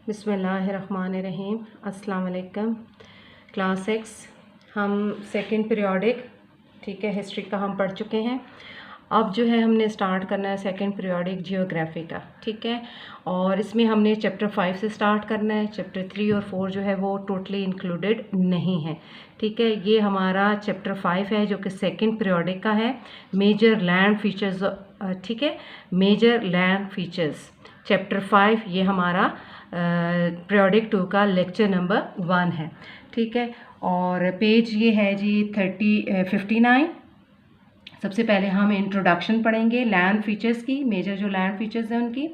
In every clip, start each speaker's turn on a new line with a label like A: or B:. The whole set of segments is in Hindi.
A: बिस्मिल्लाहिर्रहमानिर्रहीम। अस्सलाम वालेकुम। क्लास 6 हम सेकंड पीरियोडिक ठीक है हिस्ट्री का हम पढ़ चुके हैं। अब जो है हमने स्टार्ट करना है सेकंड पीरियोडिक जियोग्राफी का, ठीक है। और इसमें हमने चैप्टर 5 से स्टार्ट करना है। चैप्टर 3 और 4 जो है वो टोटली इंक्लूडेड नहीं है, ठीक है। ये हमारा चैप्टर 5 है जो कि सेकंड पीरियोडिक का है, मेजर लैंड फीचर्स, ठीक है। मेजर लैंड फीचर्स चैप्टर 5 ये हमारा पीरियोडिक 2 का लेक्चर नंबर 1 है, ठीक है। और पेज ये है जी 59। सबसे पहले हम इंट्रोडक्शन पढ़ेंगे लैंड फीचर्स की, मेजर जो लैंड फीचर्स हैं उनकी,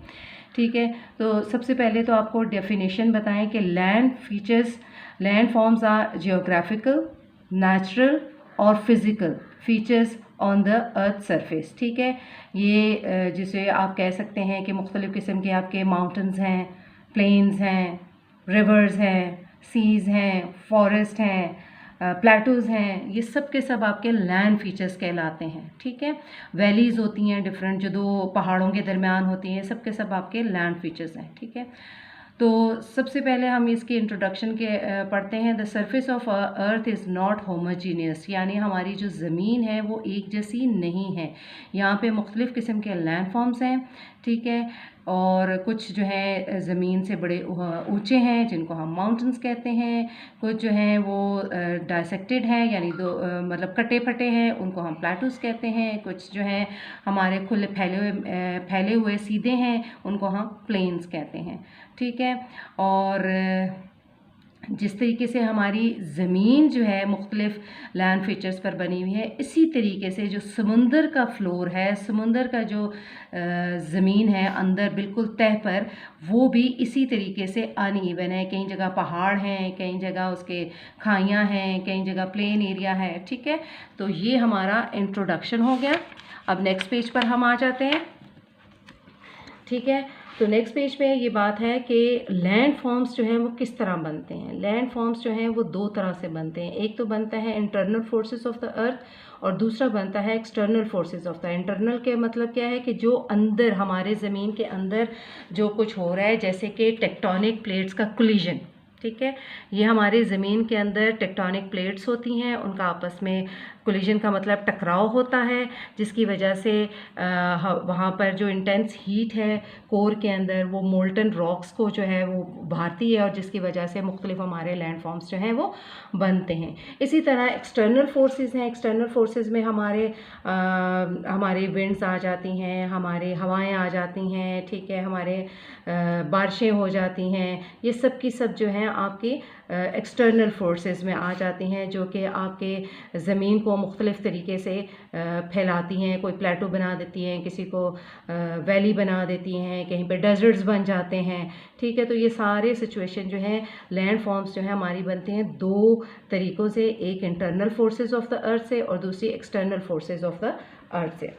A: ठीक है। तो सबसे पहले तो आपको डेफिनेशन बताएं कि land features, land forms are geographical, natural और physical features on the earth surface, ठीक है। ये जिसे आप कह सकते हैं कि मुख्तलिफ़ किस्म के आपके माउंटेन्स हैं, प्लेन्स हैं, रिवर्स हैं, सीज़ हैं, फॉरेस्ट हैं, प्लेटूज़ हैं, ये सब के सब आपके लैंड फीचर्स कहलाते हैं, ठीक है। वैलीज़ होती हैं डिफरेंट जो दो पहाड़ों के दरमियान होती हैं, सब के सब आपके लैंड फीचर्स हैं, ठीक है। तो सबसे पहले हम इसकी इंट्रोडक्शन के पढ़ते हैं। The surface of earth is not homogeneous, यानी हमारी जो ज़मीन है वो एक जैसी नहीं है। यहाँ पे मुख्तलिफ़ किस्म के लैंड फॉर्म्स हैं, ठीक है। और कुछ जो है ज़मीन से बड़े ऊंचे हैं जिनको हम माउंटेन्स कहते हैं, कुछ जो हैं वो डाइसेक्टेड हैं यानी दो मतलब कटे फटे हैं, उनको हम प्लेटूस कहते हैं। कुछ जो हैं हमारे खुले फैले हुए सीधे हैं, उनको हम प्लेन्स कहते हैं, ठीक है। और जिस तरीके से हमारी ज़मीन जो है मुख्तलिफ़ लैंड फीचर्स पर बनी हुई है, इसी तरीके से जो समुंदर का फ्लोर है, समुंदर का जो ज़मीन है अंदर बिल्कुल तह पर, वो भी इसी तरीके से अनइवन है। कई जगह पहाड़ हैं, कई जगह उसके खाइयाँ हैं, कई जगह प्लेन एरिया है, ठीक है। तो ये हमारा इंट्रोडक्शन हो गया। अब नेक्स्ट पेज पर हम आ जाते हैं, ठीक है। तो नेक्स्ट पेज पे ये बात है कि लैंड फॉर्म्स जो हैं वो किस तरह बनते हैं। लैंड फॉर्म्स जो हैं वो दो तरह से बनते हैं। एक तो बनता है internal forces of the earth और दूसरा बनता है external forces of the. Internal के मतलब क्या है कि जो अंदर हमारे ज़मीन के अंदर जो कुछ हो रहा है, जैसे कि टेक्टोनिक प्लेट्स का कोलिजन, ठीक है। ये हमारे ज़मीन के अंदर टेक्टोनिक प्लेट्स होती हैं, उनका आपस में कोलिजन का मतलब टकराव होता है, जिसकी वजह से वहाँ पर जो इंटेंस हीट है कोर के अंदर वो मोल्टन रॉक्स को जो है वो उभारती है, और जिसकी वजह से मुख्तलिफ हमारे लैंड फॉर्म्स जो हैं वो बनते हैं। इसी तरह एक्सटर्नल फोर्सेस हैं। एक्सटर्नल फोर्सेस में हमारे विंड्स आ जाती हैं, हमारे हवाएं आ जाती हैं, ठीक है, हमारे बारिशें हो जाती हैं। ये सब की सब जो हैं आपकी एक्सटर्नल फोर्सेस में आ जाती हैं, जो कि आपके ज़मीन को मुख्तलिफ़ तरीके से फैलाती हैं। कोई प्लेटो बना देती हैं, किसी को वैली बना देती हैं, कहीं पे डेजर्ट्स बन जाते हैं, ठीक है। तो ये सारे सिचुएशन जो हैं लैंड फॉर्म्स जो हैं हमारी बनते हैं दो तरीक़ों से, एक internal forces of the earth से और दूसरी external forces of the earth से।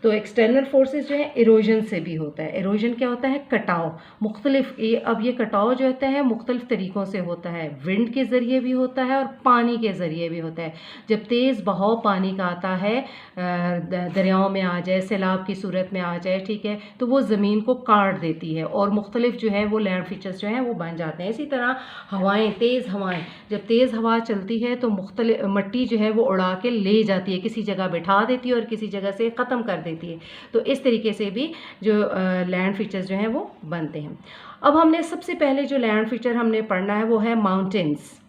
A: तो एक्सटर्नल फोर्सेस जो है इरोजन से भी होता है। इरोजन क्या होता है? कटाव। मुख्तलिफ अब ये कटाव जो होता है मुख्तलिफ तरीक़ों से होता है। विंड के ज़रिए भी होता है और पानी के ज़रिए भी होता है। जब तेज़ बहाव पानी का आता है, दरियाओं में आ जाए, सैलाब की सूरत में आ जाए, ठीक है, तो वो ज़मीन को काट देती है और मुख्तलिफ जो है वो लैंड फीचर्स जो हैं वो बन जाते हैं। इसी तरह हवाएँ, तेज़ हवाएँ, जब तेज़ हवा चलती है तो मुख्तलिफ मिट्टी जो है वो उड़ा के ले जाती है, किसी जगह बिठा देती है और किसी जगह से ख़त्म कर देती है। तो इस तरीके से भी जो लैंड फीचर्स जो हैं वो बनते हैं। अब हमने सबसे पहले जो लैंड फीचर हमने पढ़ना है वो है माउंटेन्स,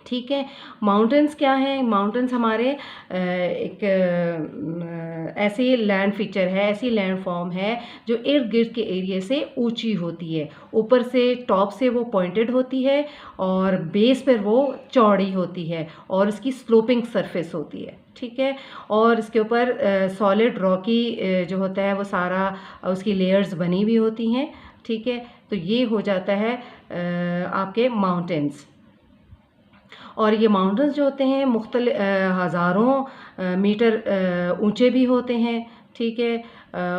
A: ठीक है। माउंटेन्स क्या है? माउंटेन्स हमारे एक ऐसी लैंड फीचर है, ऐसी लैंड फॉर्म है जो इर्द गिर्द के एरिया से ऊंची होती है। ऊपर से टॉप से वो पॉइंटेड होती है और बेस पर वो चौड़ी होती है और इसकी स्लोपिंग सरफेस होती है, ठीक है। और इसके ऊपर सॉलिड रॉकी जो होता है वो सारा उसकी लेयर्स बनी हुई होती हैं, ठीक है। तो ये हो जाता है आपके माउंटेन्स। और ये माउंटेन्स जो होते हैं हज़ारों मीटर ऊंचे भी होते हैं, ठीक है।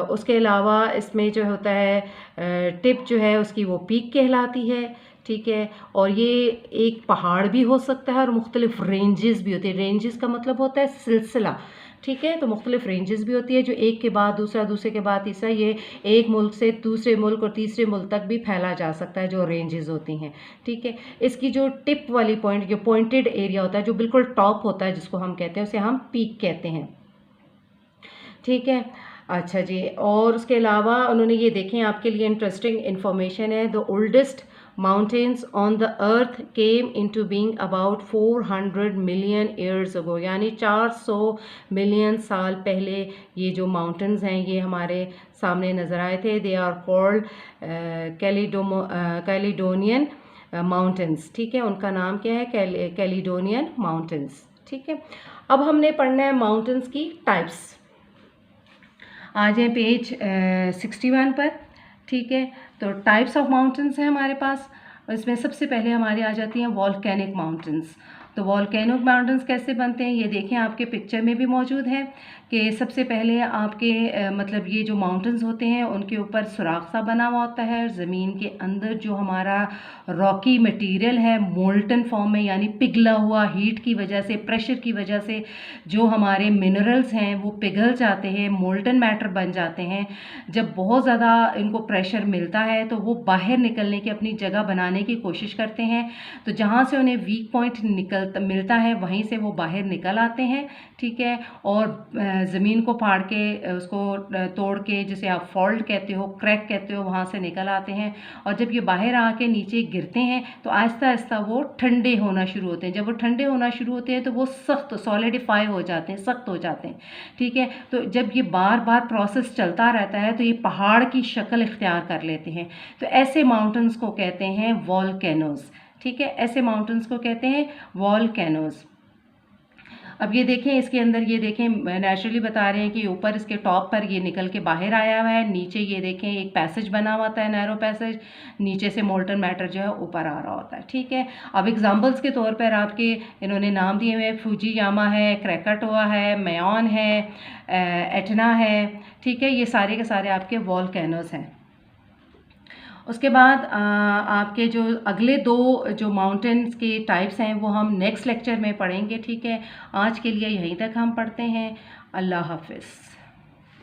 A: उसके अलावा इसमें जो होता है टिप जो है उसकी वो पीक कहलाती है, ठीक है। और ये एक पहाड़ भी हो सकता है और मुख्तलिफ रेंजेस भी होते हैं। रेंजेस का मतलब होता है सिलसिला, ठीक है। तो मुख्तलिफ रेंजेस भी होती है जो एक के बाद दूसरा, दूसरे के बाद तीसरा, ये एक मुल्क से दूसरे मुल्क और तीसरे मुल्क तक भी फैला जा सकता है जो रेंजेस होती हैं। ठीक है। इसकी जो टिप वाली पॉइंट, जो पॉइंटेड एरिया होता है, जो बिल्कुल टॉप होता है जिसको हम कहते हैं, उसे हम पीक कहते हैं। ठीक है। अच्छा जी, और उसके अलावा उन्होंने ये देखें, आपके लिए इंटरेस्टिंग इन्फॉर्मेशन है। The oldest mountains on the earth came into being about 400 million years ago, यानी 400 मिलियन साल पहले ये जो माउंटेन्स हैं ये हमारे सामने नज़र आए थे। They are called Caledonian mountains. ठीक है, उनका नाम क्या है? Caledonian mountains. ठीक है। अब हमने पढ़ना है माउंटेन्स की टाइप्स। आ जाए पेज 61 पर। ठीक है। तो टाइप्स ऑफ माउंटेन्स हैं हमारे पास। इसमें सबसे पहले हमारे आ जाती हैं वॉल्केनिक माउंटेन्स। तो वॉल्केनिक माउंटेन्स कैसे बनते हैं ये देखें, आपके पिक्चर में भी मौजूद है कि सबसे पहले आपके मतलब ये जो माउंटेन्स होते हैं उनके ऊपर सुराख सा बना हुआ होता है। ज़मीन के अंदर जो हमारा रॉकी मटेरियल है मोल्टन फॉर्म में, यानी पिघला हुआ, हीट की वजह से, प्रेशर की वजह से जो हमारे मिनरल्स हैं वो पिघल जाते हैं, मोल्टन मैटर बन जाते हैं। जब बहुत ज़्यादा इनको प्रेशर मिलता है तो वो बाहर निकलने की, अपनी जगह बनाने की कोशिश करते हैं। तो जहाँ से उन्हें वीक पॉइंट मिलता है वहीं से वो बाहर निकल आते हैं। ठीक है। और ज़मीन को फाड़ के, उसको तोड़ के, जिसे आप फॉल्ट कहते हो, क्रैक कहते हो, वहाँ से निकल आते हैं। और जब ये बाहर आके नीचे गिरते हैं तो आहिस्ता आहिस्ता वो ठंडे होना शुरू होते हैं। जब वो ठंडे होना शुरू होते हैं तो वो सख्त सॉलिडिफाई हो जाते हैं, सख्त हो जाते हैं। ठीक है। तो जब ये बार बार प्रोसेस चलता रहता है तो ये पहाड़ की शक्ल इख्तियार कर लेते हैं। तो ऐसे माउंटेन्स को कहते हैं वॉल्केनोज़। ठीक है, ऐसे माउंटेन्स को कहते हैं वॉल्केनोज़। अब ये देखें, इसके अंदर ये देखें, नेचुरली बता रहे हैं कि ऊपर इसके टॉप पर ये निकल के बाहर आया हुआ है, नीचे ये देखें एक पैसेज बना हुआ होता है, नैरो पैसेज, नीचे से मोल्टन मैटर जो है ऊपर आ रहा होता है। ठीक है। अब एग्जांपल्स के तौर पर आपके इन्होंने नाम दिए हुए हैं, फुजीयामा है, क्रैकाटोआ है, मेयॉन है, एटना है। ठीक है, ये सारे के सारे आपके वॉल्केनोज़ हैं। उसके बाद आपके जो अगले दो जो माउंटेन्स के टाइप्स हैं वो हम नेक्स्ट लेक्चर में पढ़ेंगे। ठीक है। आज के लिए यहीं तक हम पढ़ते हैं। अल्लाह हाफ़िज़।